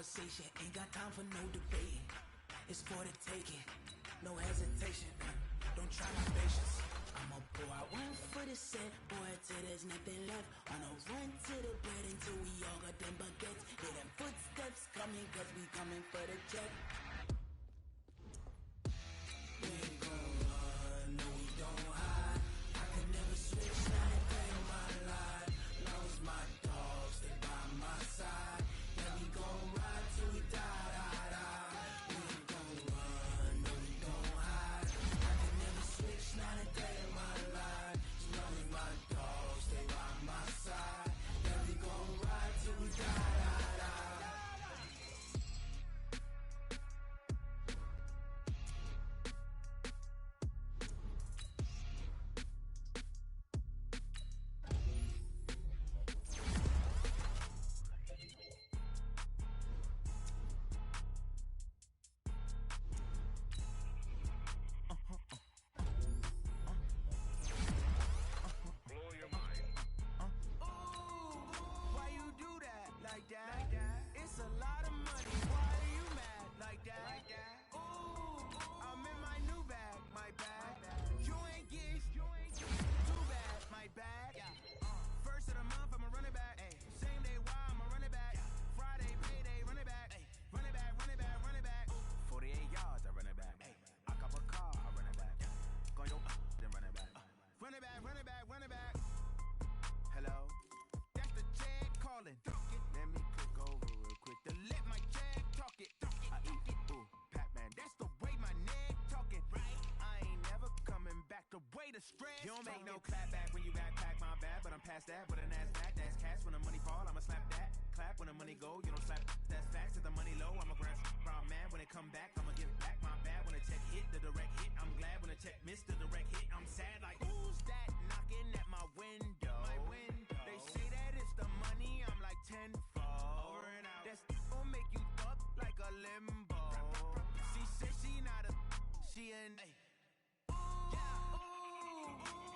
conversation. Ain't got time for no debating. It's for the taking. No hesitation. Don't try my patience. I'ma pour out one for the set, boy, till there's nothing left. On a run to the bed until we all got them baguettes. Hear them footsteps coming, cause we coming for the check. We ain't gon' run, no we don't hide. I can never switch, not a day in my life. Long as my dogs, they by my side. Yeah, we gon' ride till we die, die, die. We ain't gon' run, no we don't hide. I can never switch, not a day in my life. As long as my dogs, they by my side. Yeah, we gon' ride till we die, die, die. Why you do that like that? It's a lot of money. Why are you mad like that? Ooh, I'm in my new bag, my bag. You ain't get too bad, my bag. First of the month, I'ma run it back. Same day, why I'ma run it back. Friday, payday, run it back. Run it back, run it back, run it back. 48 yards, I run it back. I cop a car, I run it back. Go yo, then run it back. Run it back, run it back, run it back. Hello? That's the jag calling. Let me click over real quick to let my jag talk it. I eat it, ooh, Pac-Man. That's the way my neck talking. Right? I ain't never coming back. The way the stress. You don't make no clap back when you backpack my bad, but I'm past that. But an ass back, that's cash. When the money fall, I'ma slap that. Clap when the money go, you don't slap. That's facts. If the money low, I'ma grab brown man. When it come back, I'ma give back my bad. When the check hit, the direct hit. I'm glad when the check missed the direct hit. I'm sad like who's that knocking at my window? My window. They say that it's the money. I'm like tenfold. Over and out. That's gon' make you up like a limbo. She said she not a, she an.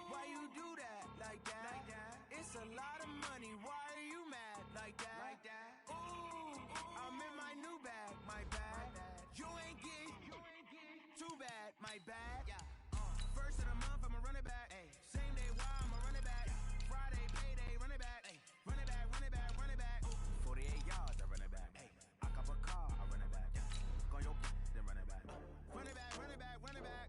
Why you do that like that? It's a lot of money. Why are you mad like that? Ooh, I'm in my new bag, my bag. You ain't get too bad, my bag. First of the month, I'ma run it back. Same day, why I'ma run it back. Friday, payday, run it back. Run it back, run it back, run it back. 48 yards, I run it back. I cop a car, I run it back. Go yo, then run it back. Run it back, run it back, run it back.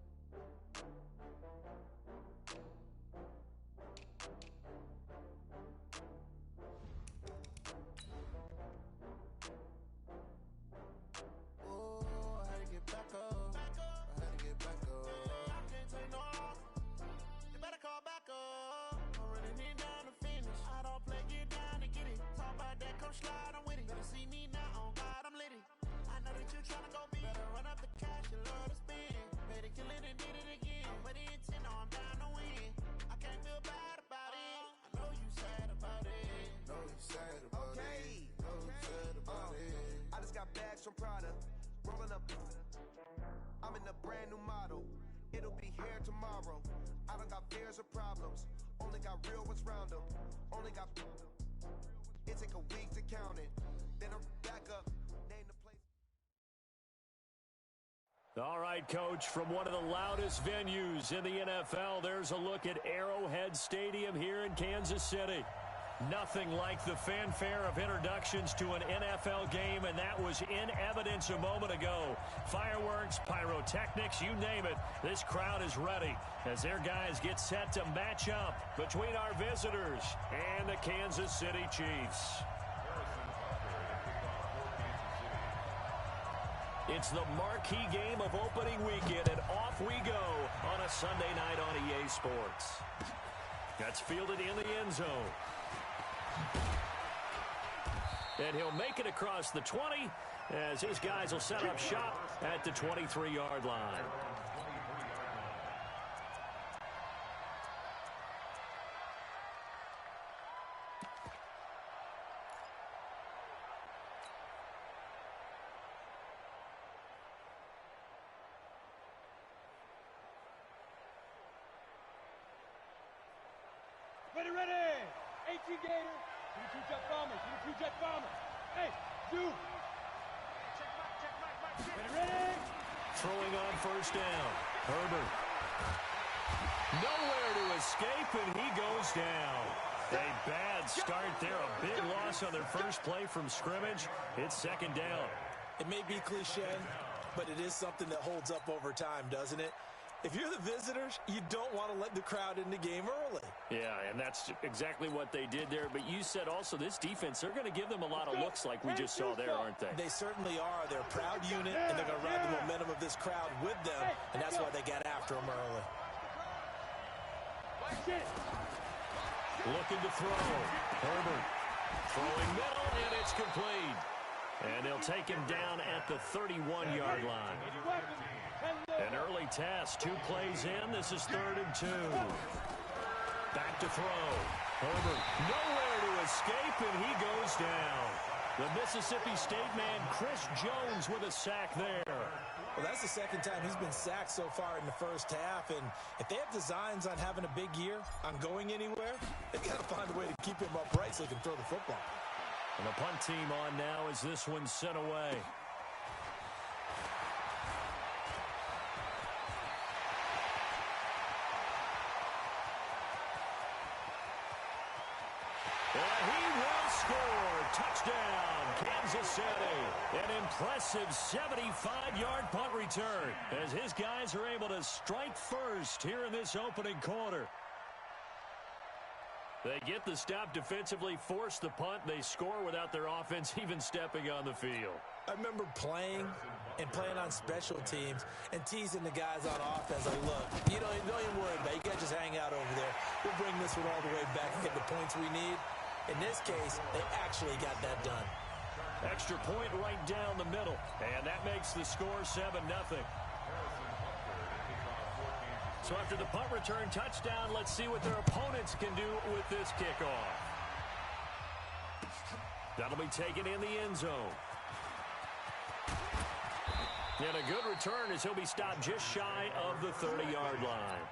Oh, I had to get back up. I had to get back up. I can't take no loss. You better call back up. I'm running it down to finish. I don't play, get down to get it. Talk about that, come slide, I'm with it. Better see me now, on God, I'm litty. I know that you tryna go big. Better run up the cash, you love to spend. Better kill it and did it again. I'm with the intent, no, I'm down to win. I can't feel bad about it. I know you sad about it. Know you sad about it. Know you sad about it. I just got bags from Prada, rolling up. I'm in a brand new model. It'll be here tomorrow. I don't got fears or problems. Only got real ones round them. Only got. It take a week to count it. Then I'm back up. Name the place. All right, Coach, from one of the loudest venues in the NFL, there's a look at Arrowhead Stadium here in Kansas City. Nothing like the fanfare of introductions to an NFL game, and that was in evidence a moment ago. Fireworks, pyrotechnics, you name it. This crowd is ready as their guys get set to match up between our visitors and the Kansas City Chiefs. It's the marquee game of opening weekend, and off we go on a Sunday night on EA Sports. That's fielded in the end zone. And he'll make it across the 20 as his guys will set up shop at the 23-yard line. Ready, ready! 18 Gator, 22 Jet Bombers, 22 Jet Bombers. Hey, you! Throwing on first down. Herbert. Nowhere to escape, and he goes down. A bad start there. A big loss on their first play from scrimmage. It's second down. It may be cliche, but it is something that holds up over time, doesn't it? If you're the visitors, you don't want to let the crowd in the game early. Yeah, and that's exactly what they did there. But you said also this defense, they're going to give them a lot of looks like we just saw there, aren't they? They certainly are. They're a proud unit, and they're going to ride the momentum of this crowd with them, and that's why they got after them early. Looking to throw. Herbert throwing middle, and it's complete. And they'll take him down at the 31-yard line. An early test. 2 plays in. This is 3rd and 2. Back to throw. Herbert nowhere to escape, and he goes down. The Mississippi State man, Chris Jones, with a sack there. Well, that's the second time he's been sacked so far in the first half. And if they have designs on having a big year, on going anywhere, they've got to find a way to keep him upright so he can throw the football. And the punt team on now as this one's sent away. And he will score. Touchdown, Kansas City. An impressive 75-yard punt return as his guys are able to strike first here in this opening quarter. They get the stop defensively, force the punt. They score without their offense even stepping on the field. I remember playing on special teams and teasing the guys on offense like, look, you don't even worry about it. You guys just hang out over there. We'll bring this one all the way back and get the points we need. In this case, they actually got that done. Extra point right down the middle, and that makes the score 7-0. So after the punt return touchdown, let's see what their opponents can do with this kickoff. That'll be taken in the end zone. And a good return as he'll be stopped just shy of the 30-yard line.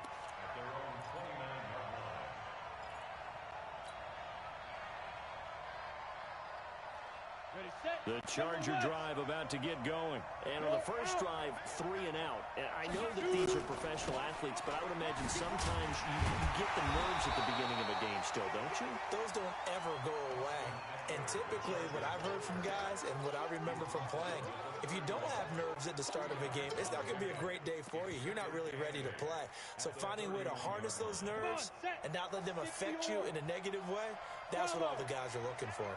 The Charger drive about to get going. And on the first drive, 3 and out. And I know that these are professional athletes, but I would imagine sometimes you get the nerves at the beginning of a game still, don't you? Those don't ever go away. And typically, what I've heard from guys and what I remember from playing, if you don't have nerves at the start of a game, it's not going to be a great day for you. You're not really ready to play. So finding a way to harness those nerves and not let them affect you in a negative way, that's what all the guys are looking for.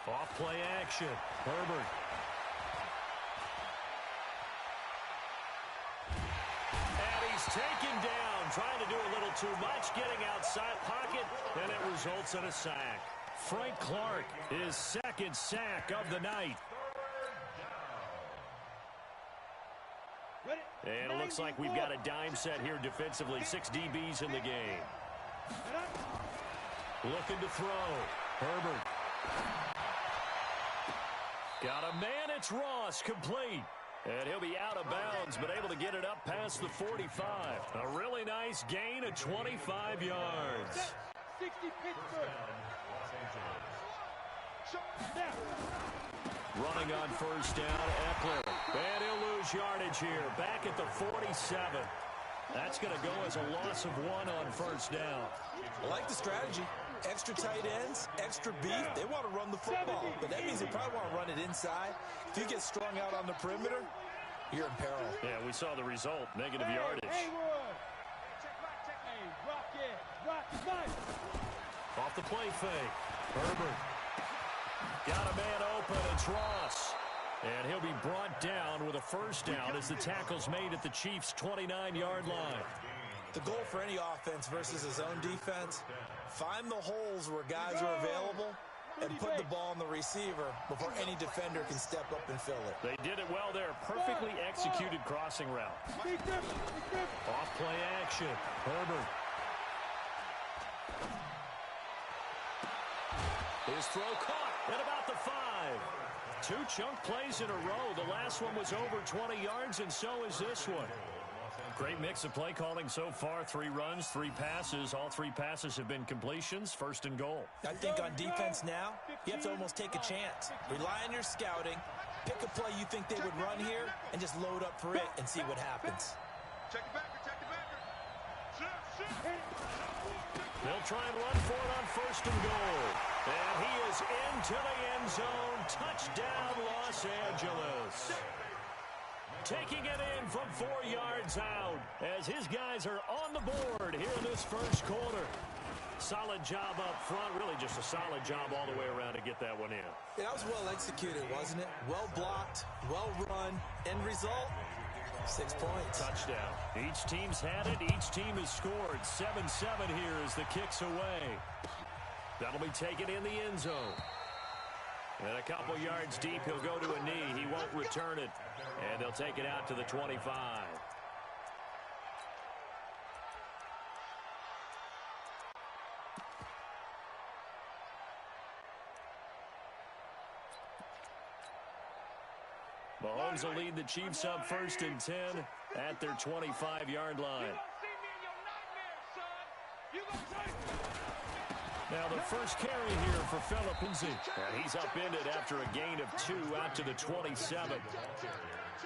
Off play action. Herbert. And he's taken down, trying to do a little too much, getting outside pocket, and it results in a sack. Frank Clark, his second sack of the night. And it looks like we've got a dime set here defensively. 6 DBs in the game. Looking to throw. Herbert. Got a man, it's Ross, complete. And he'll be out of bounds, but able to get it up past the 45. A really nice gain of 25 yards. 60 Pittsburgh. Running on first down, Eckler. And he'll lose yardage here, back at the 47. That's going to go as a loss of 1 on first down. I like the strategy. Extra tight ends, extra beef. They want to run the football, but that means they probably want to run it inside. If you get strung out on the perimeter, you're in peril. Yeah, we saw the result, negative yardage. Off the play fake. Herbert. Got a man open, it's Ross. And he'll be brought down with a first down as the tackle's made at the Chiefs' 29-yard line. The goal for any offense versus his own defense, find the holes where guys are available and put the ball on the receiver before any defender can step up and fill it. They did it well there. Perfectly executed crossing route. Off play action. Herbert. His throw caught at about the 5. 2 chunk plays in a row. The last one was over 20 yards, and so is this one. Great mix of play calling so far. 3 runs, 3 passes. All 3 passes have been completions. First and goal. I think on defense now, you have to almost take a chance. Rely on your scouting Pick a play you think they would run here and just load up for it and see what happens. Check it back. They'll try and run for it on 1st and goal. And he is into the end zone. Touchdown, Los Angeles. Taking it in from 4 yards out as his guys are on the board here in this first quarter. Solid job up front. Really just a solid job all the way around to get that one in. Yeah, that was well executed, wasn't it? Well blocked, well run. End result, 6 points. Touchdown. Each team's had it. Each team has scored. 7-7 here as the kick's away. That'll be taken in the end zone. And a couple yards deep, he'll go to a knee. He won't return it. And they'll take it out to the 25. Mahomes will lead the Chiefs up 1st and 10 at their 25-yard line. Now the first carry here for Philippi. And he's upended after a gain of 2 out to the 27.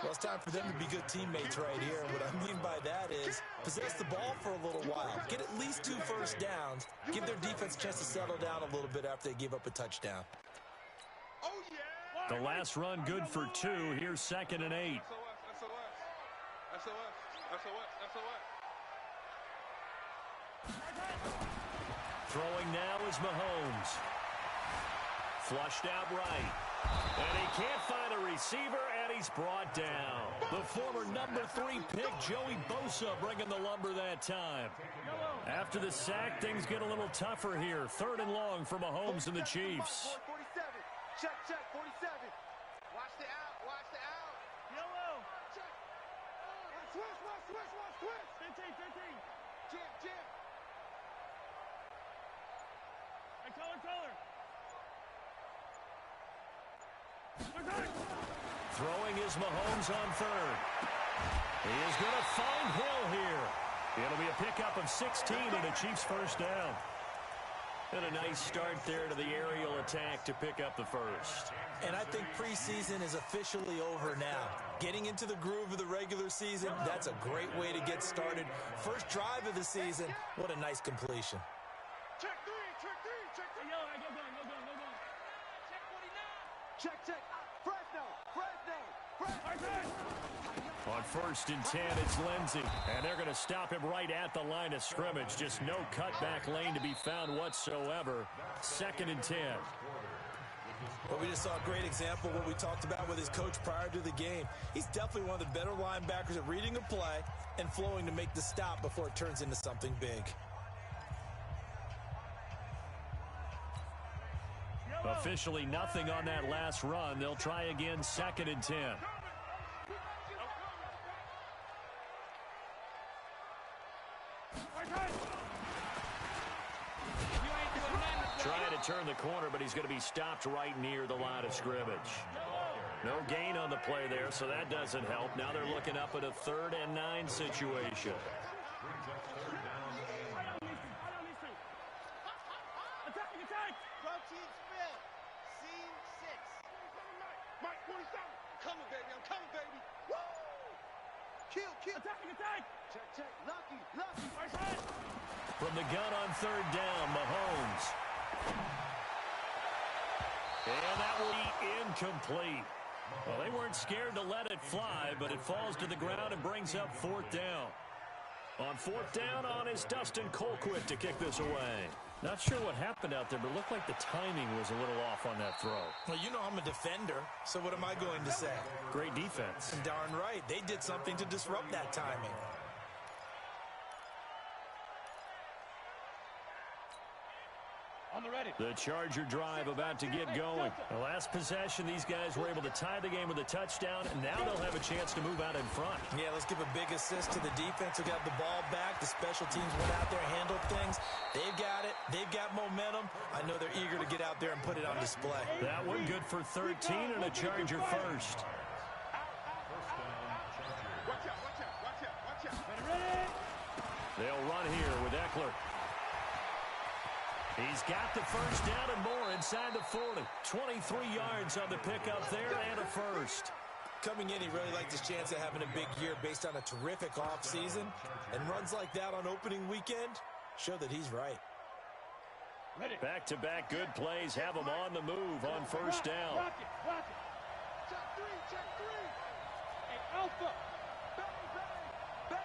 Well, it's time for them to be good teammates right here. And what I mean by that is possess the ball for a little while. Get at least 2 first downs. Give their defense a chance to settle down a little bit after they give up a touchdown. The last run good for 2. Here's 2nd and 8. Throwing now is Mahomes. Flushed out right. And he can't find a receiver, and he's brought down. The former number 3 pick, Joey Bosa, bringing the lumber that time. After the sack, things get a little tougher here. 3rd and long for Mahomes and the Chiefs. Check, 47. Watch the out. Yellow. Check. Switch. 15. Jam. Hey, color. Throwing is Mahomes on 3rd. He is going to find Hill here. It'll be a pickup of 16 and a Chiefs first down. And a nice start there to the aerial attack to pick up the first. And I think preseason is officially over now. Getting into the groove of the regular season, that's a great way to get started. First drive of the season, what a nice completion. Check 3. Yo, go going. Check. Fresno. On 1st and 10, it's Lindsey. And they're going to stop him right at the line of scrimmage. Just no cutback lane to be found whatsoever. 2nd and 10. Well, we just saw a great example of what we talked about with his coach prior to the game. He's definitely one of the better linebackers at reading a play and flowing to make the stop before it turns into something big. Officially nothing on that last run. They'll try again, 2nd and 10. Trying to turn the corner, but he's going to be stopped right near the line of scrimmage. No gain on the play there, so that doesn't help. Now they're looking up at a 3rd and 9 situation. Check. Lucky. From the gun on 3rd down, Mahomes. And that will be incomplete. Well, they weren't scared to let it fly, but it falls to the ground and brings up 4th down. On 4th down is Dustin Colquitt to kick this away. Not sure what happened out there, but it looked like the timing was a little off on that throw. Well, you know I'm a defender, so what am I going to say? Great defense. And darn right, they did something to disrupt that timing. The Charger drive about to get going. The last possession, these guys were able to tie the game with a touchdown, and now they'll have a chance to move out in front. Yeah, let's give a big assist to the defense who got the ball back. The special teams went out there and handled things. They've got it. They've got momentum. I know they're eager to get out there and put it on display. That one good for 13 and a Charger first. They'll run here with Eckler. He's got the first down and more inside the 40. 23 yards on the pickup there and a first. Coming in, he really liked his chance of having a big year based on a terrific offseason. And runs like that on opening weekend show that he's right. Back-to-back good plays have him on the move on first down. Rock it. Check three. Hey, Alpha. Bang.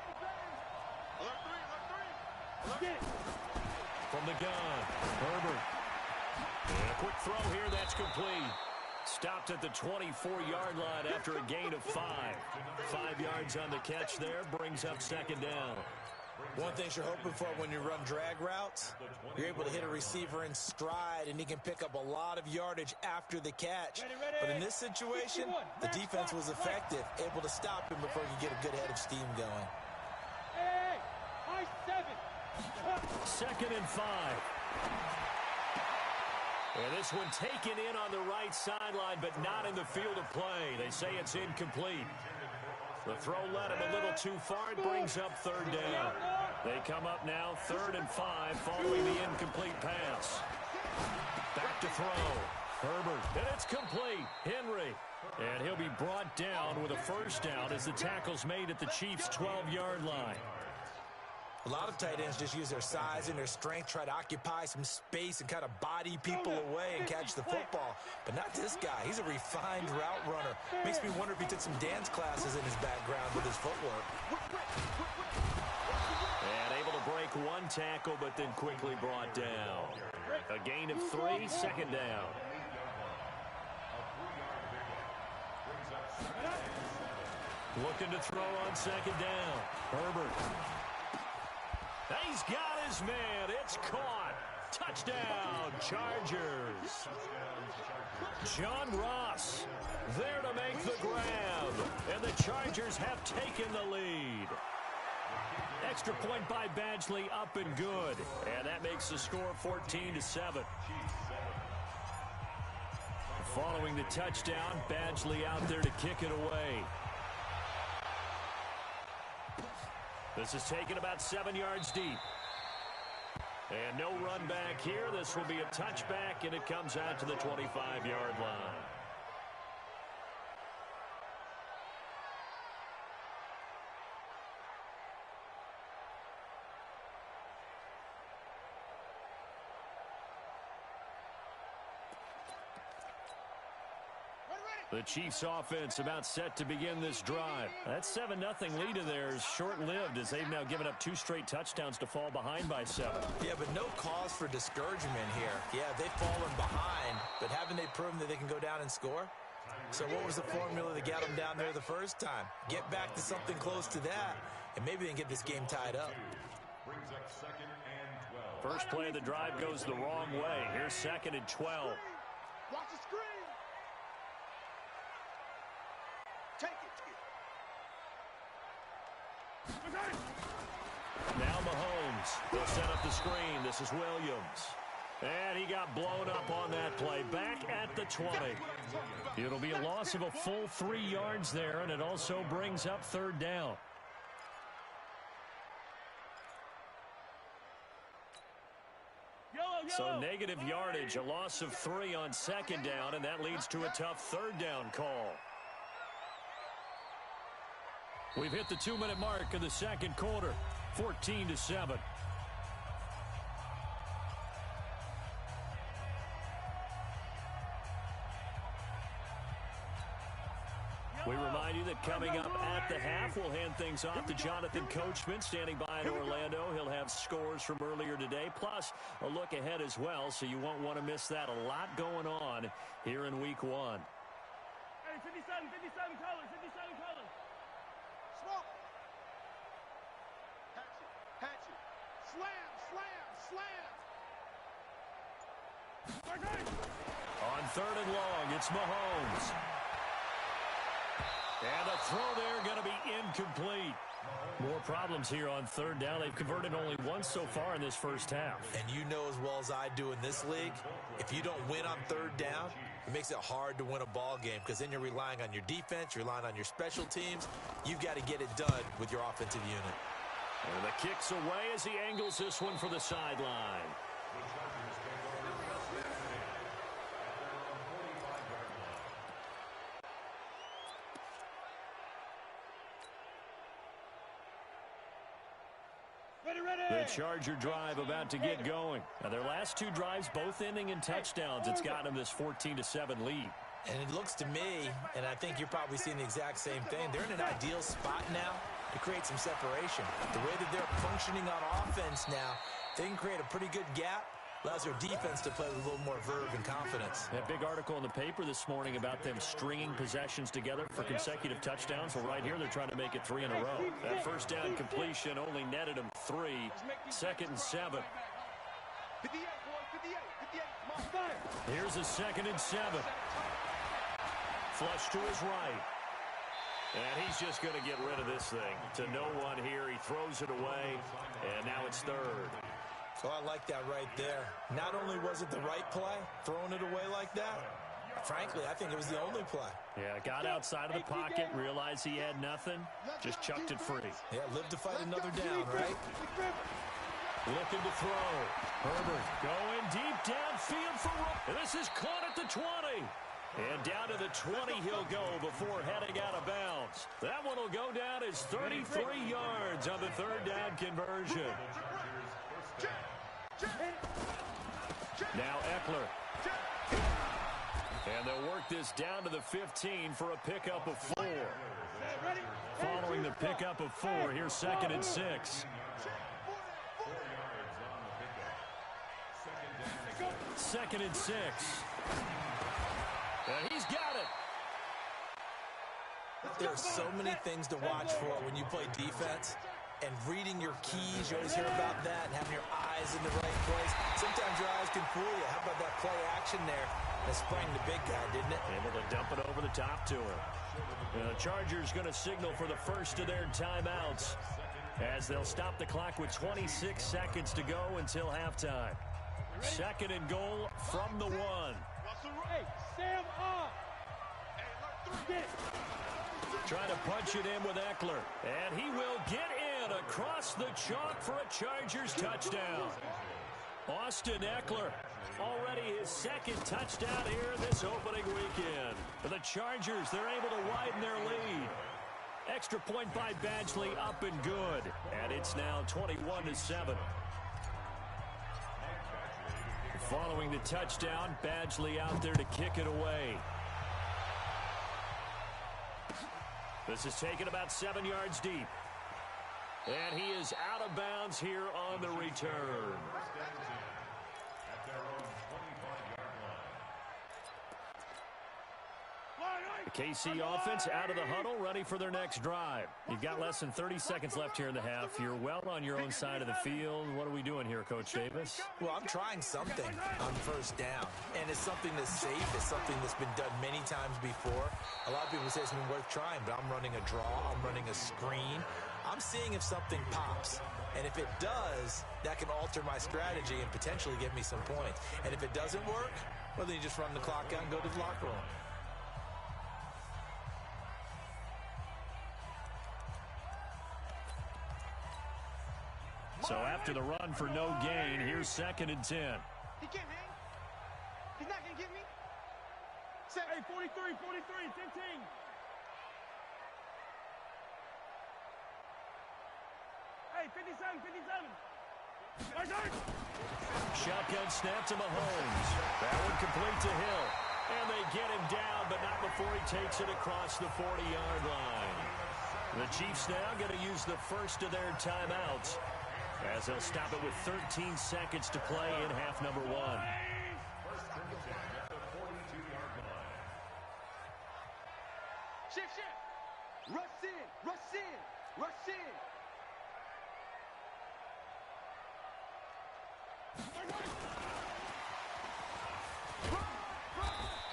Alert three. Get it. From the gun, Herbert. And a quick throw here, that's complete. Stopped at the 24-yard line after a gain of 5. 5 yards on the catch there, brings up second down. One thing you're hoping for when you run drag routes, you're able to hit a receiver in stride, and he can pick up a lot of yardage after the catch. But in this situation, the defense was effective, able to stop him before he could get a good head of steam going. Hey, high 7. Second and 5. And this one taken in on the right sideline, but not in the field of play. They say it's incomplete. The throw led him a little too far. It brings up third down. They come up now 3rd and 5 following the incomplete pass. Back to throw. Herbert, and it's complete. Henry. And he'll be brought down with a first down as the tackle's made at the Chiefs' 12-yard line. A lot of tight ends just use their size and their strength, try to occupy some space and kind of body people away and catch the football. But not this guy. He's a refined route runner. Makes me wonder if he took some dance classes in his background with his footwork. And able to break one tackle, but then quickly brought down. A gain of 3, second down. Looking to throw on second down. Herbert. He's got his man. It's caught. Touchdown, Chargers. John Ross there to make the grab. And the Chargers have taken the lead. Extra point by Badgley, up and good. And that makes the score 14-7. Following the touchdown, Badgley out there to kick it away. This is taken about 7 yards deep. And no run back here. This will be a touchback, and it comes out to the 25-yard line. The Chiefs offense about set to begin this drive. That 7-0 lead of theirs short-lived as they've now given up 2 straight touchdowns to fall behind by 7. Yeah, but no cause for discouragement here. Yeah, they've fallen behind, but haven't they proven that they can go down and score? So what was the formula that got them down there the first time? Get back to something close to that, and maybe they can get this game tied up. First play of the drive goes the wrong way. Here's 2nd and 12. Watch the screen. Now Mahomes will set up the screen. This is Williams. And he got blown up on that play. Back at the 20. It'll be a loss of a full 3 yards there, and it also brings up third down. So negative yardage, a loss of 3 on second down, and that leads to a tough third down call. We've hit the 2-minute mark of the second quarter, 14-7. We remind you that coming up at the half, we'll hand things off to Jonathan Coachman standing by in Orlando. He'll have scores from earlier today, plus a look ahead as well, so you won't want to miss that. A lot going on here in Week 1. Hey, 57 colors, 57 colors. Smoke. Hatch it. Slam. On 3rd and long, it's Mahomes. And the throw there going to be incomplete. More problems here on third down. They've converted only once so far in this first half. And you know as well as I do in this league, if you don't win on third down, it makes it hard to win a ball game because then you're relying on your defense, you're relying on your special teams. You've got to get it done with your offensive unit. And the kick's away as he angles this one for the sideline. The Charger drive about to get going. Now, their last two drives, both ending in touchdowns. It's gotten them this 14-7 lead. And it looks to me, and I think you're probably seeing the exact same thing, they're in an ideal spot now to create some separation. The way that they're functioning on offense now, they can create a pretty good gap. Allows their defense to play with a little more verve and confidence. That big article in the paper this morning about them stringing possessions together for consecutive touchdowns. Well, right here, they're trying to make it 3 in a row. That first down completion only netted them 3. 2nd and 7. Here's a 2nd and 7. Flush to his right. And he's just going to get rid of this thing. To no one here. He throws it away. And now it's 3rd. So I like that right there. Not only was it the right play, throwing it away like that, frankly, I think it was the only play. Yeah, got outside of the pocket, realized he had nothing, just chucked it free. Yeah, live to fight another down, right? Looking to throw. Herbert going deep downfield for Rook. This is caught at the 20. And down to the 20 he'll go before heading out of bounds. That one will go down as 33 yards on the 3rd down conversion. Now Eckler. And they'll work this down to the 15 for a pickup of 4. Following the pickup of 4, here's 2nd and 6. 2nd and 6. And he's got it. There are so many things to watch for when you play defense. And reading your keys, you always hear about that, and having your eyes in the right place. Sometimes your eyes can fool you. How about that play action there? That sprang the big guy, didn't it? Able to dump it over the top to him. The Chargers going to signal for the first of their timeouts as they'll stop the clock with 26 seconds to go until halftime. 2nd and goal from the 1. Hey, Sam up. Trying to punch it in with Eckler. And he will get in across the chalk for a Chargers touchdown. Austin Eckler, already his 2nd touchdown here this opening weekend. For the Chargers, they're able to widen their lead. Extra point by Badgley up and good. And it's now 21-7. Following the touchdown, Badgley out there to kick it away. This is taken about 7 yards deep. And he is out of bounds here on the return. The KC offense out of the huddle, ready for their next drive. You've got less than 30 seconds left here in the half. You're well on your own side of the field. What are we doing here, Coach Davis? Well, I'm trying something on 1st down. And it's something that's safe. It's something that's been done many times before. A lot of people say it's been worth trying, but I'm running a draw. I'm running a screen. I'm seeing if something pops. And if it does, that can alter my strategy and potentially get me some points. And if it doesn't work, well, then you just run the clock out and go to the locker room. So after the run for no gain, here's 2nd and 10. He can't hang. He's not going to get me. Hey, 43, 15. Hey, 57. Shotgun snap to Mahomes. That one complete to Hill. And they get him down, but not before he takes it across the 40-yard line. The Chiefs now going to use the first of their timeouts, as they'll stop it with 13 seconds to play in half number 1. Shift. Rush in.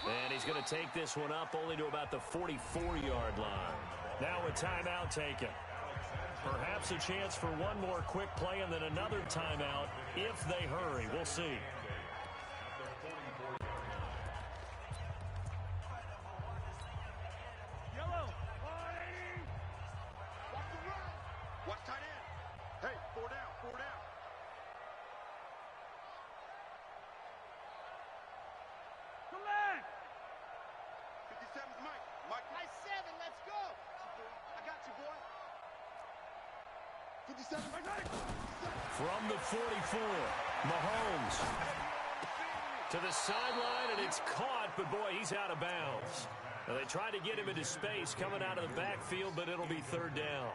And he's going to take this one up only to about the 44-yard line. Now a timeout taken. Perhaps a chance for one more quick play and then another timeout if they hurry. We'll see. Yellow. 180. Watch the run. Watch tight end. Hey, 4 down. Come back. 57's Mike. Nice 7. Let's go. I got you, boy. From the 44, Mahomes to the sideline, and it's caught, but boy, he's out of bounds. Now, they tried to get him into space coming out of the backfield, but it'll be third down.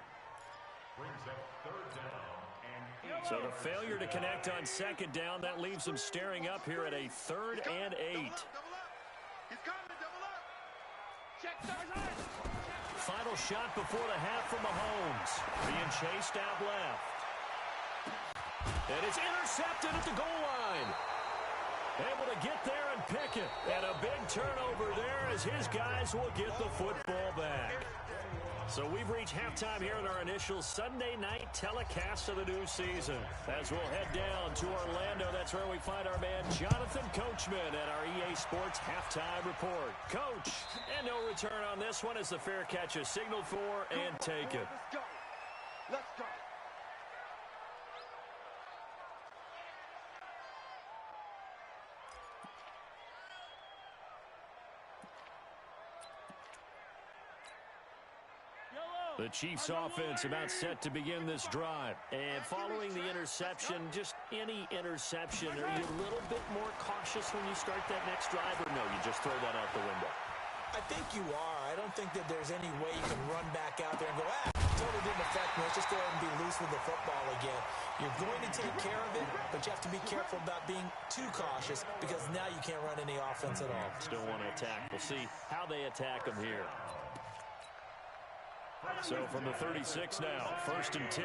So the failure to connect on second down, that leaves them staring up here at a 3rd and 8. Final shot before the half from Mahomes. Being chased out left. And it's intercepted at the goal line. Able to get there and pick it. And a big turnover there as his guys will get the football back. So we've reached halftime here in our initial Sunday night telecast of the new season. As we'll head down to Orlando, that's where we find our man Jonathan Coachman at our EA Sports Halftime Report. Coach, and no return on this one as the fair catch is signaled for and taken. Let's go. Let's go. The Chiefs offense about set to begin this drive. And following the interception, just any interception, are you a little bit more cautious when you start that next drive, or no, you just throw that out the window? I think you are. I don't think that there's any way you can run back out there and go, totally didn't affect me. Let's just go ahead and be loose with the football again. You're going to take care of it, but you have to be careful about being too cautious because now you can't run any offense at all. Still want to attack. We'll see how they attack them here. So from the 36 now, 1st and 10.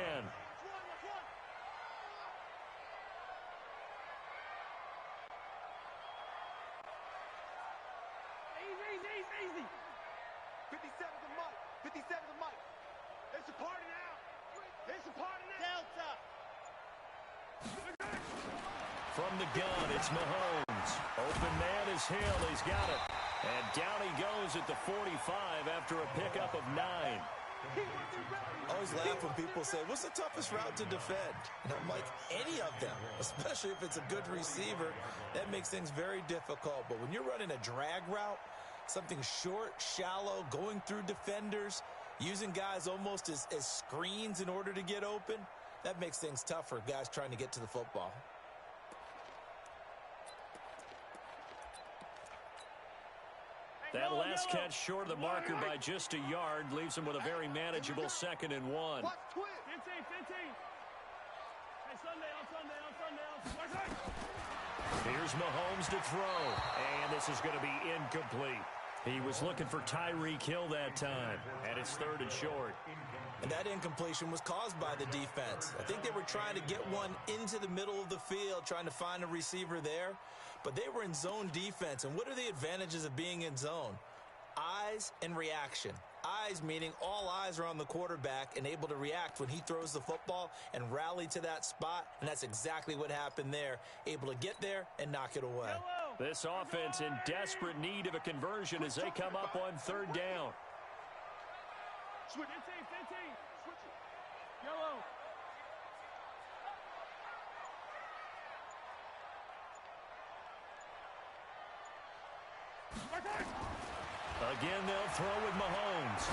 Easy. 57's a Mike. 57's a Mike. It's a party now. It's a party now. Delta. From the gun, it's Mahomes. Open man is Hill. He's got it. And down he goes at the 45 after a pickup of 9. I always laugh when people say, what's the toughest route to defend? And I'm like, any of them, especially if it's a good receiver. That makes things very difficult. But when you're running a drag route, something short, shallow, going through defenders, using guys almost as screens in order to get open, that makes things tough for guys trying to get to the football. That last catch short of the marker by just a yard leaves him with a very manageable 2nd and 1. 15. Here's Mahomes to throw, and this is going to be incomplete. He was looking for Tyreek Hill that time, and it's 3rd and short. And that incompletion was caused by the defense. I think they were trying to get one into the middle of the field, trying to find a receiver there. But they were in zone defense. And what are the advantages of being in zone? Eyes and reaction. Eyes meaning all eyes are on the quarterback and able to react when he throws the football and rally to that spot. And that's exactly what happened there. Able to get there and knock it away. This offense in desperate need of a conversion as they come up on 3rd down. Switch. 15. Switch it. Yellow. Again, they'll throw with Mahomes.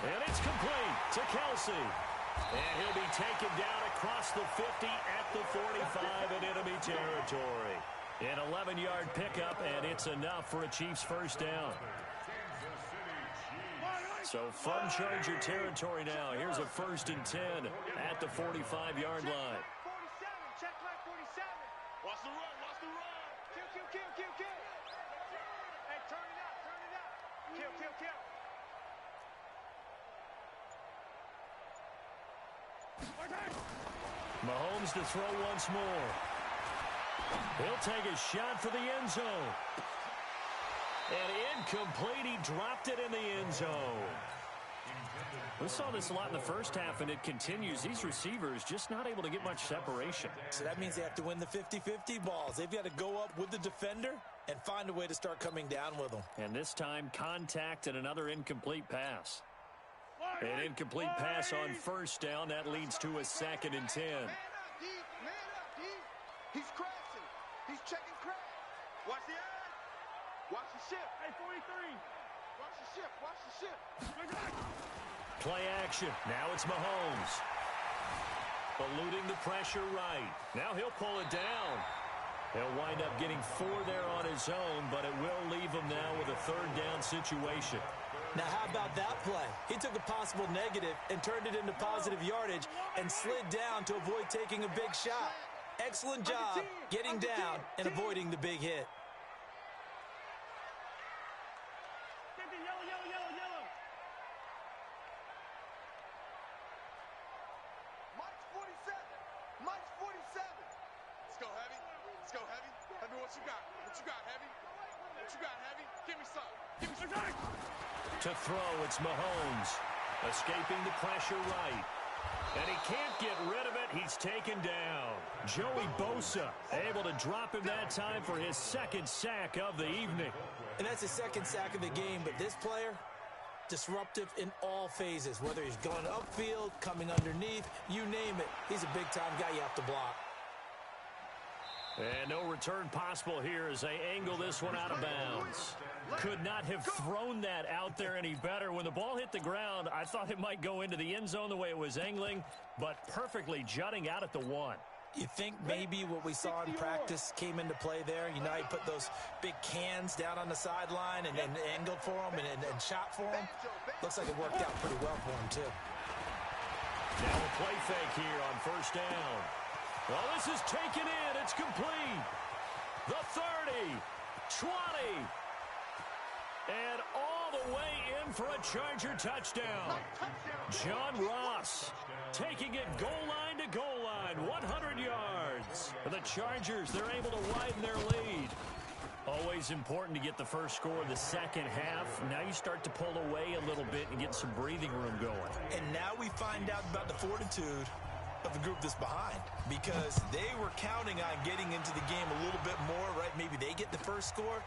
And it's complete to Kelsey. And he'll be taken down across the 50 at the 45 in enemy territory. An 11-yard pickup, and it's enough for a Chiefs first down. So from Charger territory now, here's a 1st and 10 at the 45-yard line. 47. Check line 47. Watch the run. Kill. Hey, turn it out. Kill. Mahomes to throw once more. He'll take a shot for the end zone. And incomplete. He dropped it in the end zone. We saw this a lot in the first half, and it continues. These receivers just not able to get much separation. So that means they have to win the 50-50 balls. They've got to go up with the defender and find a way to start coming down with them. And this time, contact and another incomplete pass. An incomplete pass on 1st down. That leads to a 2nd and 10. Man up, D. He's crashing. He's checking crash. Watch the eye. Watch the ship. Hey, 43. Watch the ship. play action. Now it's Mahomes. Eluding the pressure right. Now he'll pull it down. He'll wind up getting 4 there on his own, but it will leave him now with a third down situation. Now, how about that play? He took a possible negative and turned it into positive yardage and slid down to avoid taking a big shot. Excellent job getting down and avoiding the big hit. To throw, it's Mahomes. Escaping the pressure right. And he can't get rid of it. He's taken down. Joey Bosa able to drop him that time for his second sack of the evening. And that's his second sack of the game, but this player, disruptive in all phases. Whether he's going upfield, coming underneath, you name it. He's a big-time guy you have to block. And no return possible here as they angle this one out of bounds. Could not have thrown that out there any better. When the ball hit the ground, I thought it might go into the end zone the way it was angling, but perfectly jutting out at the 1. You think maybe what we saw in practice came into play there? You know, he put those big cans down on the sideline and angled for him and shot for him. Looks like it worked out pretty well for him, too. Now a play fake here on first down. Well, this is taken in. It's complete. The 30, 20, and all the way in for a Charger touchdown. John Ross taking it goal line to goal line, 100 yards. For the Chargers, they're able to widen their lead. Always important to get the first score of the second half. Now you start to pull away a little bit and get some breathing room going. And now we find out about the fortitude of the group that's behind, because they were counting on getting into the game a little bit more, right? Maybe they get the first score.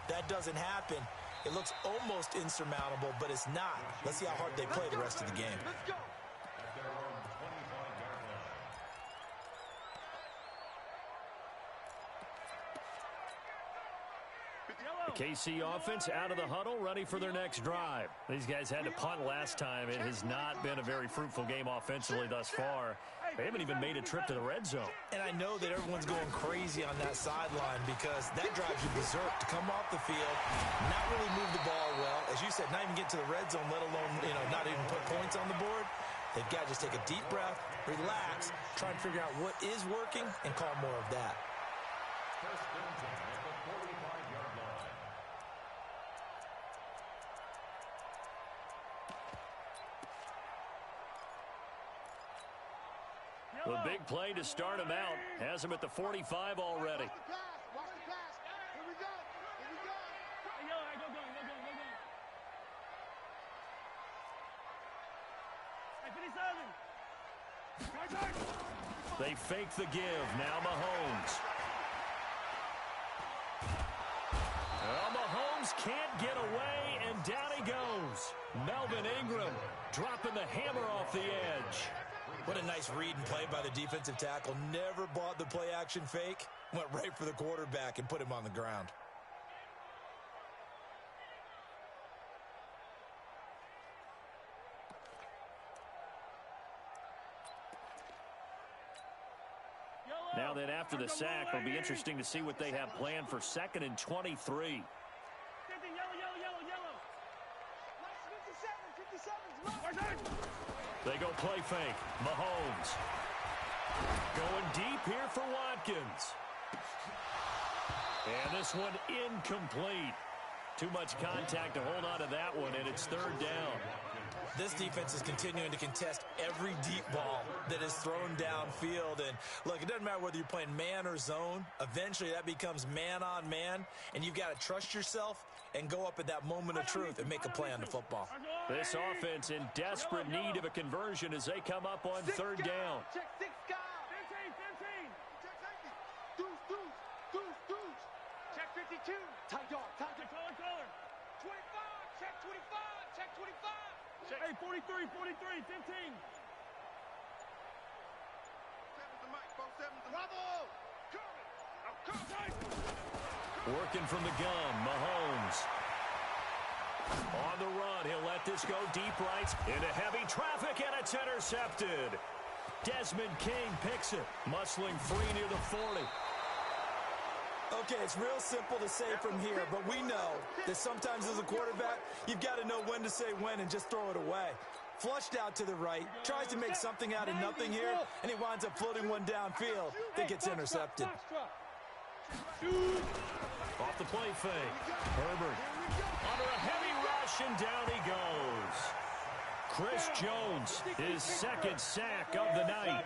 That doesn't happen. It looks almost insurmountable, but it's not. Let's see how hard they play the rest of the game. Let's go. The KC offense out of the huddle, ready for their next drive. These guys had to punt last time. It has not been a very fruitful game offensively thus far. They haven't even made a trip to the red zone. And I know that everyone's going crazy on that sideline because that drives you berserk to come off the field, not really move the ball well. As you said, not even get to the red zone, let alone, not even put points on the board. They've got to just take a deep breath, relax, try and figure out what is working, and call more of that. The big play to start him out has him at the 45 already. Watch the pass. Here we go. Hey, go. Hey, 57. They fake the give. Now Mahomes. Well, Mahomes can't get away, and down he goes. Melvin Ingram dropping the hammer off the edge. What a nice read and play by the defensive tackle. Never bought the play-action fake. Went right for the quarterback and put him on the ground. Now then, after the sack, it'll be interesting to see what they have planned for 2nd and 23. They go play fake. Mahomes. Going deep here for Watkins. And this one incomplete. Too much contact to hold on to that one, and it's 3rd down. This defense is continuing to contest every deep ball that is thrown downfield. And look, it doesn't matter whether you're playing man or zone. Eventually, that becomes man on man, and you've got to trust yourself and go up at that moment of truth and make a play on the football. This offense in desperate need of a conversion as they come up on 3rd down. Check 6 guys. 15. Check safety. Deuce. Check 52. Tight dog. Color. 25. Check 25. Check 25. Hey, 43, 15. 7's the mic, 7's the Bravo! Working from the gun, Mahomes. On the run, he'll let this go deep right into heavy traffic, and it's intercepted. Desmond King picks it, muscling free near the 40. Okay, it's real simple to say from here, but we know that sometimes as a quarterback, you've got to know when to say when and just throw it away. Flushed out to the right, tries to make something out of nothing here, and he winds up floating one downfield that gets intercepted. Off the play fake. Herbert under a heavy rush, and down he goes. Chris Jones, his second sack of the night.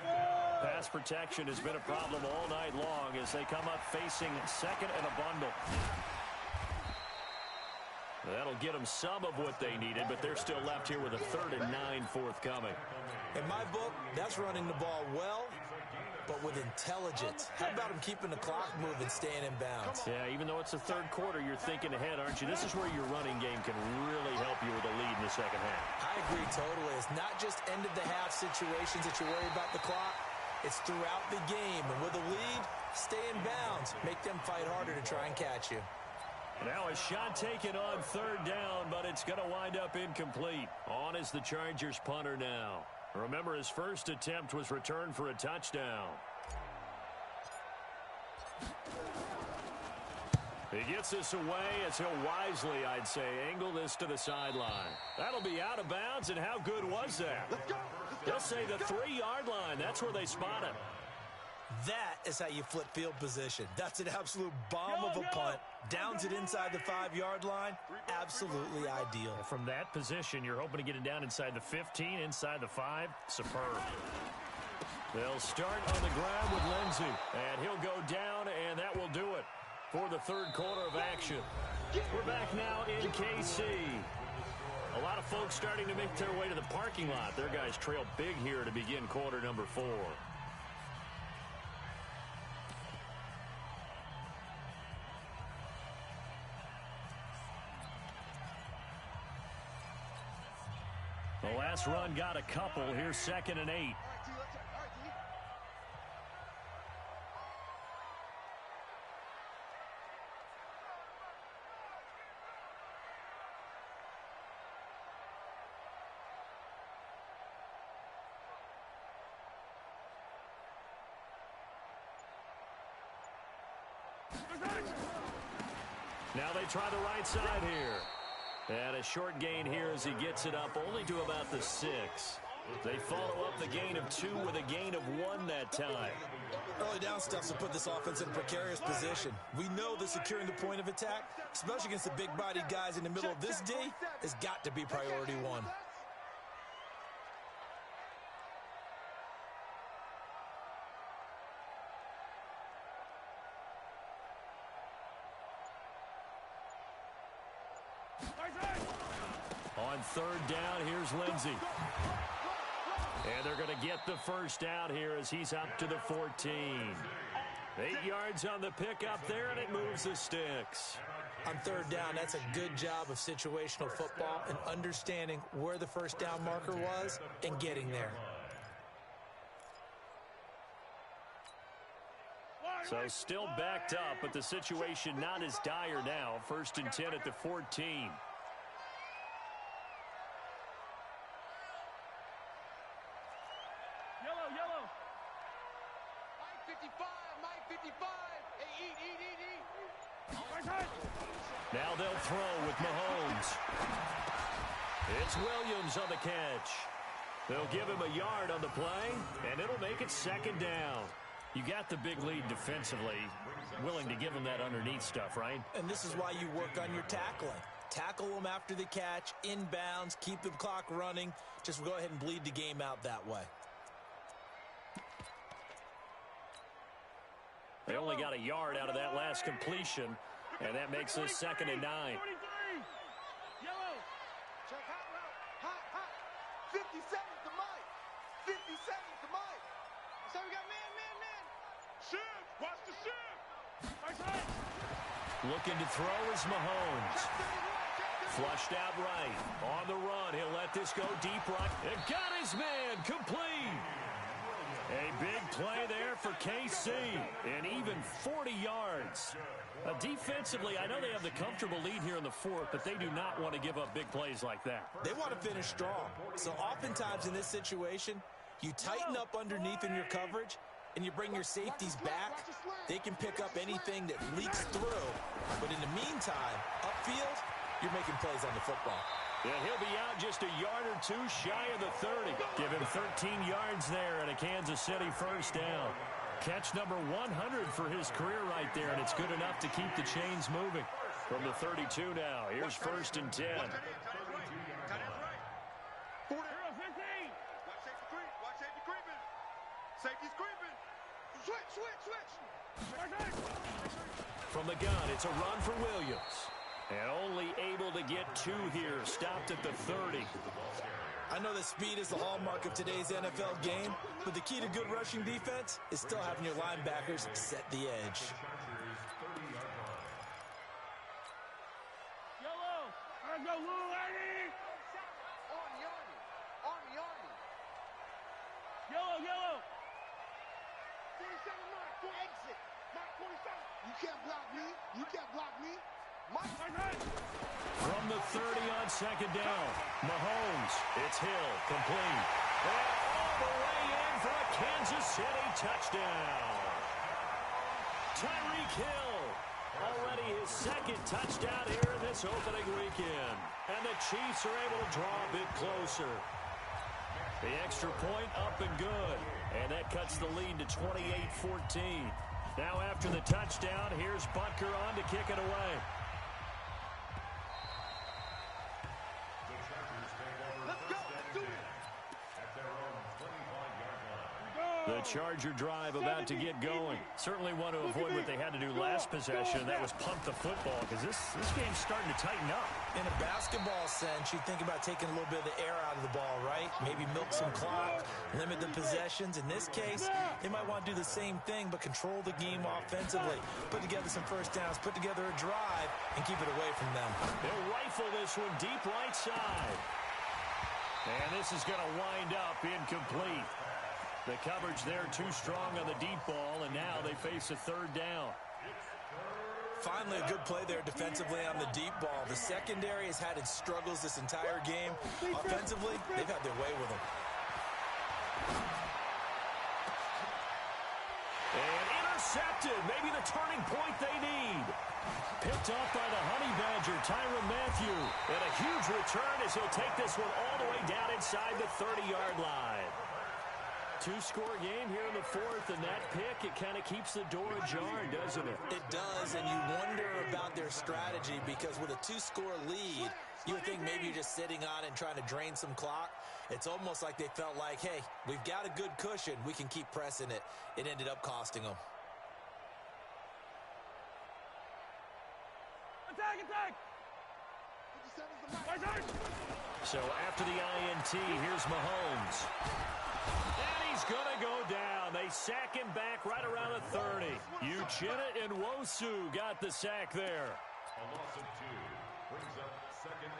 Pass protection has been a problem all night long as they come up facing second and a bundle. That'll get them some of what they needed, but they're still left here with a 3rd and 9 forthcoming. In my book, that's running the ball well, but with intelligence. How about him keeping the clock moving, staying in bounds? Yeah, even though it's the third quarter, you're thinking ahead, aren't you? This is where your running game can really help you with a lead in the second half. I agree totally. It's not just end-of-the-half situations that you worry about the clock. It's throughout the game. And with a lead, stay in bounds. Make them fight harder to try and catch you. Now a shot taken on 3rd down, but it's going to wind up incomplete. On is the Chargers punter now. Remember, his first attempt was returned for a touchdown. He gets this away as he'll wisely, I'd say, angle this to the sideline. That'll be out of bounds, and how good was that? They'll say the 3-yard line. That's where they spot it. That is how you flip field position. That's an absolute bomb of a punt. Downs it inside the 5-yard line. Absolutely ideal. From that position, you're hoping to get it down inside the 15, inside the 5. Superb. They'll start on the ground with Lindsey, and he'll go down, and that will do it for the third quarter of action. We're back now in KC. A lot of folks starting to make their way to the parking lot. Their guys trail big here to begin quarter number 4. The last run got a couple. Here's 2nd and 8. Now they try the right side here. And a short gain here as he gets it up only to about the 6. They follow up the gain of 2 with a gain of 1 that time. Early down stuff to put this offense in a precarious position. We know that securing the point of attack, especially against the big-bodied guys in the middle of this D, has got to be priority 1. On 3rd down, here's Lindsey. And they're going to get the first out here as he's up to the 14. 8 yards on the pickup there, and it moves the sticks. On 3rd down, that's a good job of situational football and understanding where the first down marker was and getting there. So still backed up, but the situation not as dire now. 1st and 10 at the 14. Now they'll throw with Mahomes. It's Williams on the catch. They'll give him a yard on the play, and it'll make it 2nd down. You got the big lead defensively. Willing to give him that underneath stuff, right? And this is why you work on your tackling. Tackle them after the catch, inbounds, keep the clock running. Just go ahead and bleed the game out that way. They only got a yard out of that last completion, and that makes us 2nd and 9. Yellow. Check hot route. Hot. 50 seconds to Mike. 50 seconds to Mike. So we got man. Shift. Watch the shift. Looking to throw is Mahomes. Flushed out right. On the run. He'll let this go deep right. And got his man complete. A big play there for KC, and even 40 yards. Defensively, I know they have the comfortable lead here in the fourth, but they do not want to give up big plays like that. They want to finish strong. So oftentimes in this situation, you tighten up underneath in your coverage, and you bring your safeties back. They can pick up anything that leaks through. But in the meantime, upfield, you're making plays on the football. And he'll be out just a yard or two shy of the 30. Give him 13 yards there and a Kansas City first down. Catch number 100 for his career right there, and it's good enough to keep the chains moving. From the 32 now, here's first and 10. Watch safety creeping. Safety's creeping. Switch. From the gun, it's a run for Williams. And only able to get two here, stopped at the 30. I know that speed is the hallmark of today's NFL game, but the key to good rushing defense is still having your linebackers set the edge. Yellow. Let's go, Lou, Eddie. Army. Yellow. 37 mark, for exit. Mark 47. You can't block me. From the 30 on second down, Mahomes, it's Hill, complete. And all the way in for a Kansas City touchdown. Tyreek Hill, already his second touchdown here in this opening weekend. And the Chiefs are able to draw a bit closer. The extra point up and good. And that cuts the lead to 28-14. Now after the touchdown, here's Butker on to kick it away. The Charger drive about to get going. Certainly want to avoid what they had to do last possession. That was punt the football, because this game's starting to tighten up. In a basketball sense, you think about taking a little bit of the air out of the ball, right? Maybe milk some clock, limit the possessions. In this case, they might want to do the same thing, but control the game offensively. Put together some first downs, put together a drive, and keep it away from them. They'll rifle this one deep right side. And this is going to wind up incomplete. The coverage there too strong on the deep ball, and now they face a third down. Finally, a good play there defensively on the deep ball. The secondary has had its struggles this entire game. Offensively, they've had their way with them. And intercepted. Maybe the turning point they need. Picked off by the Honey Badger, Tyrann Mathieu. And a huge return as he'll take this one all the way down inside the 30-yard line. Two-score game here in the fourth, and that pick, it kind of keeps the door ajar, doesn't it? It does, and you wonder about their strategy, because with a two-score lead, you would think maybe you're just sitting on it and trying to drain some clock. It's almost like they felt like, hey, we've got a good cushion. We can keep pressing it. It ended up costing them. Attack! So after the INT, here's Mahomes. And he's going to go down. They sack him back right around the 30. Uchenna and Nwosu got the sack there. A loss of 2 brings up 2nd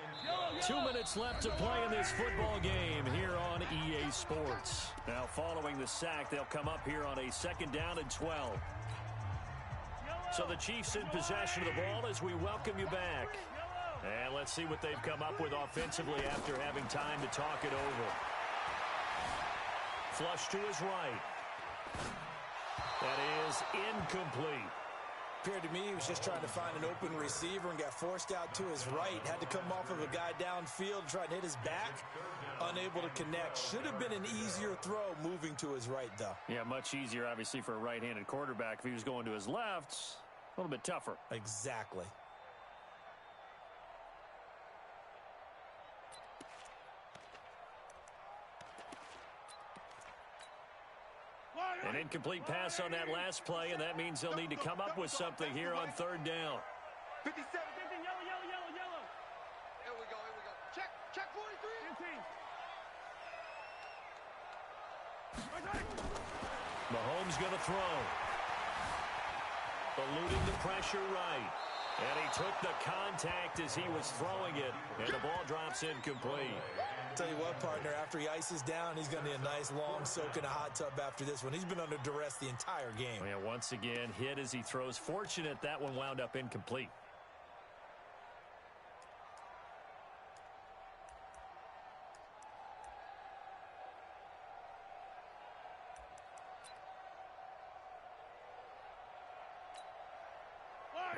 and 10. 2 minutes left to play in this football game here on EA Sports. Now following the sack, they'll come up here on a 2nd down and 12. So the Chiefs in possession of the ball as we welcome you back. And let's see what they've come up with offensively after having time to talk it over. Flush to his right. That is incomplete. Appeared to me he was just trying to find an open receiver and got forced out to his right. Had to come off of a guy downfield, try to hit his back. Unable to connect. Should have been an easier throw moving to his right, though. Yeah, much easier, obviously, for a right-handed quarterback. If he was going to his left, a little bit tougher. Exactly. An incomplete pass on that last play, and that means they'll need to come up with something here on 3rd down. 57, yellow. Here we go. Check 43. Mahomes going to throw. Eluding the pressure right. And he took the contact as he was throwing it, and the ball drops incomplete. Tell you what, partner, after he ices down, he's going to need a nice long soak in a hot tub after this one. He's been under duress the entire game. Yeah, once again, hit as he throws. Fortunate that one wound up incomplete.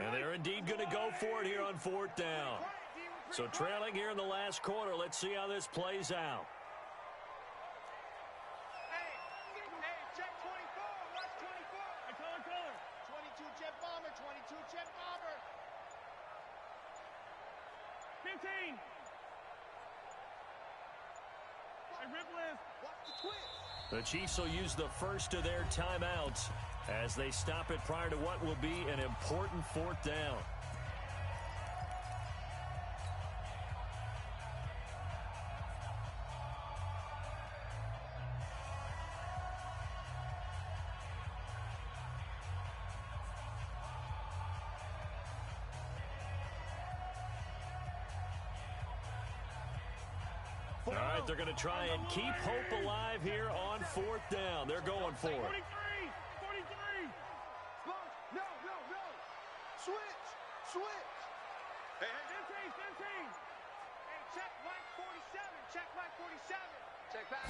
And they're indeed going to go for it here on 4th down. So trailing here in the last quarter. Let's see how this plays out. Hey, check 24. Watch 24. Color. 22 jet bomber. 22 jet bomber. 15. Hey, Riplis. Watch the twist. The Chiefs will use the first of their timeouts as they stop it prior to what will be an important 4th down. All right, they're going to try and keep hope alive here on 4th down. They're going for it. 43. No. Switch. Hey. 15. Hey, check Mike 47. Check Mike 47. Check back.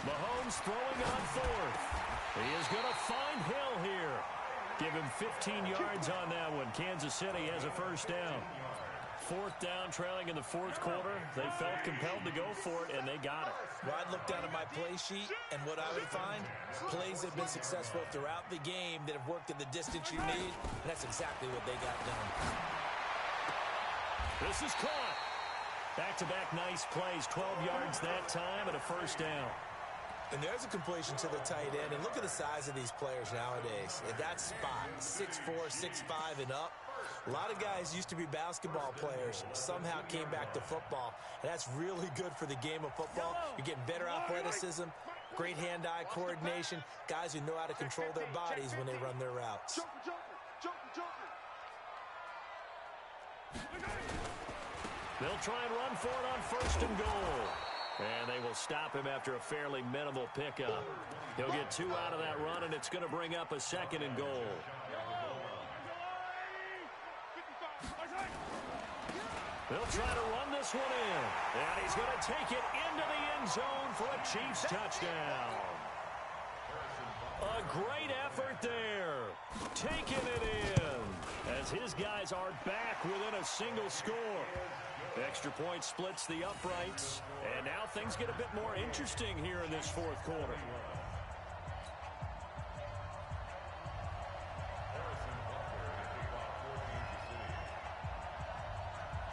Mahomes throwing on 4th. He is going to find Hill here. Give him 15 yards on that one. Kansas City has a first down. 4th down, trailing in the 4th quarter. They felt compelled to go for it, and they got it. Well, I'd look down at my play sheet, and what I would find, plays that have been successful throughout the game that have worked at the distance you need, and that's exactly what they got done. This is caught. Back-to-back nice plays, 12 yards that time, and a first down. And there's a completion to the tight end, and look at the size of these players nowadays. At that spot, 6'4", 6'5", and up. A lot of guys used to be basketball players, somehow came back to football, and that's really good for the game of football. You're getting better athleticism, great hand-eye coordination, guys who know how to control their bodies when they run their routes. They'll try and run for it on 1st and goal. And they will stop him after a fairly minimal pickup. He'll get 2 out of that run, and it's going to bring up a 2nd and goal. They'll try to run this one in. And he's going to take it into the end zone for a Chiefs touchdown. A great effort there. Taking it in as his guys are back within a single score. Extra point splits the uprights. And now things get a bit more interesting here in this 4th quarter.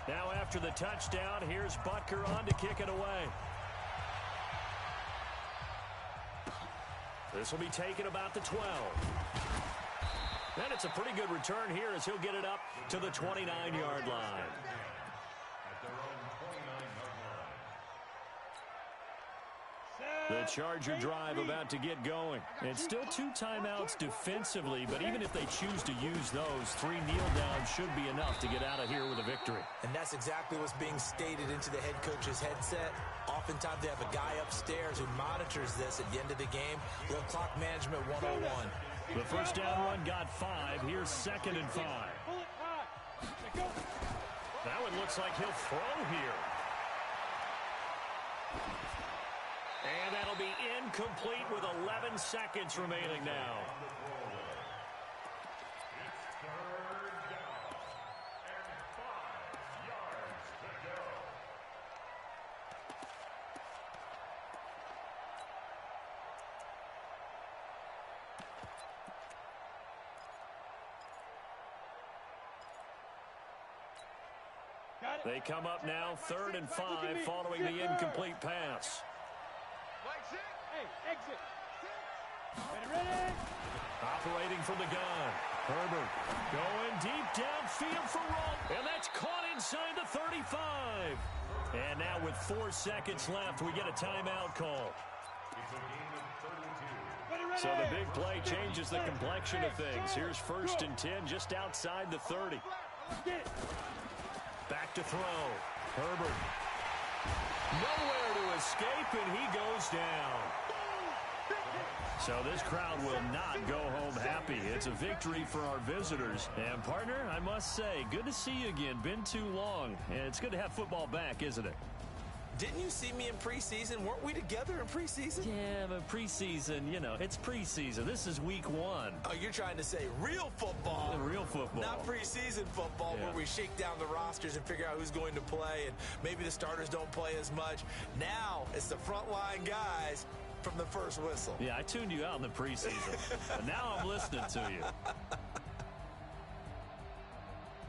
Now after the touchdown, here's Butker on to kick it away. This will be taken about the 12. And it's a pretty good return here as he'll get it up to the 29-yard line. The Charger drive about to get going. And still 2 timeouts defensively, but even if they choose to use those, 3 kneel downs should be enough to get out of here with a victory. And that's exactly what's being stated into the head coach's headset. Oftentimes they have a guy upstairs who monitors this at the end of the game. Little clock management 101. The first down run got 5. Here's 2nd and 5. That one looks like he'll throw here. And that'll be incomplete with 11 seconds remaining now. They come up now 3rd and 5 following the incomplete pass. Hey, exit. Ready. Operating from the gun. Herbert going deep downfield for Roll. And that's caught inside the 35. And now with 4 seconds left, we get a timeout call. It's a game of 32. So the big play changes the complexion of things. Here's 1st and 10 just outside the 30. Back to throw. Herbert. Nowhere to escape, and he goes down. So this crowd will not go home happy. It's a victory for our visitors. And, partner, I must say, good to see you again. Been too long. And it's good to have football back, isn't it? Didn't you see me in preseason? Weren't we together in preseason? Yeah, but preseason, you know, it's preseason. This is week 1. Oh, you're trying to say real football. Real football. Not preseason football where we shake down the rosters and figure out who's going to play, and maybe the starters don't play as much. Now it's the frontline guys from the first whistle. Yeah, I tuned you out in the preseason. But now I'm listening to you.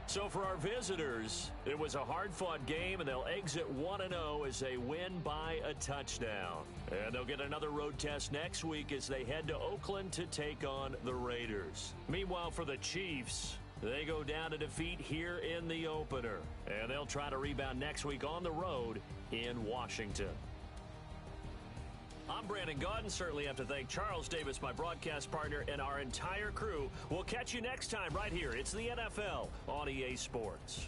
So for our visitors, it was a hard-fought game, and they'll exit 1-0 as they win by a touchdown. And they'll get another road test next week as they head to Oakland to take on the Raiders. Meanwhile, for the Chiefs, they go down to defeat here in the opener. And they'll try to rebound next week on the road in Washington. I'm Brandon Gaudin. Certainly have to thank Charles Davis, my broadcast partner, and our entire crew. We'll catch you next time right here. It's the NFL on EA Sports.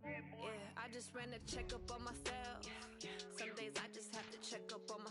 Yeah, I just ran a checkup on myself. Some days I just have to check up on